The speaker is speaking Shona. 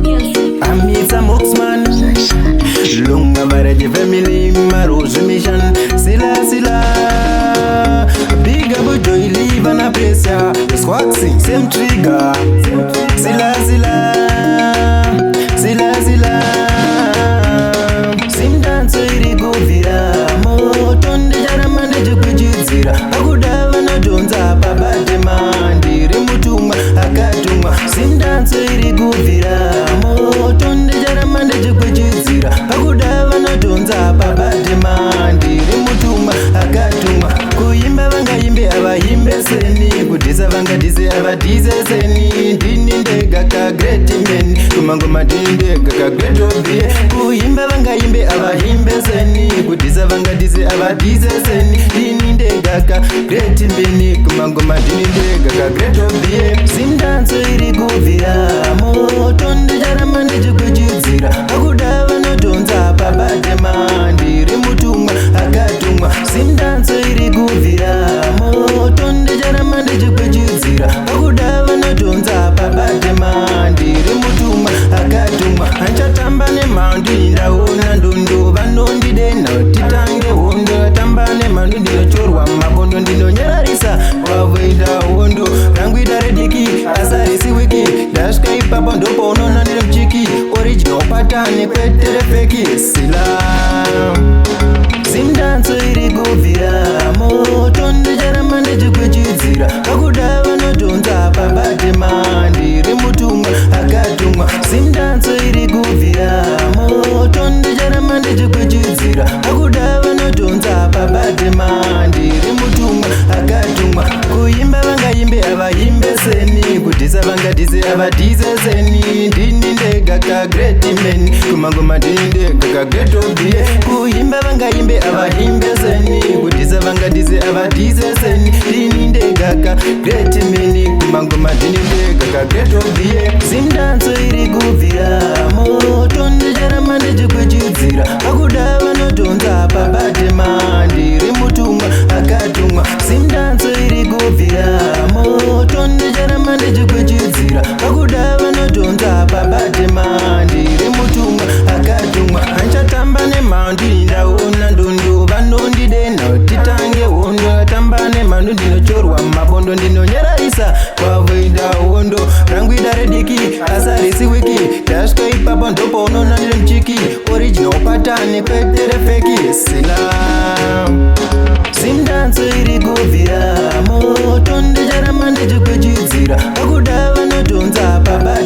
Amisa Moxman, Lunga Marriage Family, Maros Mission, Sila. Big up Joy Live and Aprecia, Squaxing, same trigger. Sila. Sim dance iri govira, motonde jaramane jukujizira. Akudava na jonza babade mandi, rimutumwa akatumwa. Sim dance iri govira, motonde jaramane jukujizira. Akudava na jonza babade mandi, rimutumwa akatumwa. Kuimba vanga imbe abahimbe seni, kudisa vanga dise abadize seni. Dini ndega ka great men, kumangoma ndega ka great obie. Kuimba vanga imbe abahimbe seni, kudisa vanga dise abadize seni. Dini ndega ka great men, kumangoma ndega ka great obie. Sim dance iri govira, motonde jaramane jukujizira. Akudava no donza babade mandi, rimutumwa akatumwa. Sim dance iri govira, motonde jaramane jukujizira. Akudava no donza babade mandi, rimutumwa akatumwa. Anchatamba ne mandi ndaona ndondo vanondi dena titange hondo. Tambane mandi ndinochorwa mabondo ndinonyararisa wavoida hondo. Rangwida rediki asarisi wiki dashka ipapa ndopo unona ndire mchiki. Original patane kwetere feki sila. Sim dance iri govira, motonde jaramane jukujizira. Akudava no donza babade mandi, rimutumwa akatumwa. Sim dance iri govira, motonde jaramane jukujizira. Akudava no donza babade mandi, rimutumwa akatumwa. Kuimba vanga imbe abahimbe seni, kudisa vanga dise abadize seni. Dini ndega ka great men, kumangoma dini ndega ka great obie. Kuimba vanga imbe abahimbe seni, kudisa vanga dise abadize seni. Dini ndega ka great men, kumangoma dini ndega ka great obie. Sim dance iri govira, motonde jaramane jukujizira. Akudava no donza babade mandi, rimutumwa akatumwa. Sim dance iri govira, motonde jaramane jukujizira. Akudava no donza babade mandi, rimutumwa akatumwa. Anchatamba ne mandi ndaona ndondo vanondi dena titange hondo. Tambane mandi ndinochorwa mabondo ndinonyararisa wavoida hondo. Rangwida rediki asarisi wiki dashka ipapa ndopo unona ndire mchiki. Original patane kwetere feki sila. Sim dance iri govira, motonde jaramane jukujizira. Akudava no donza babade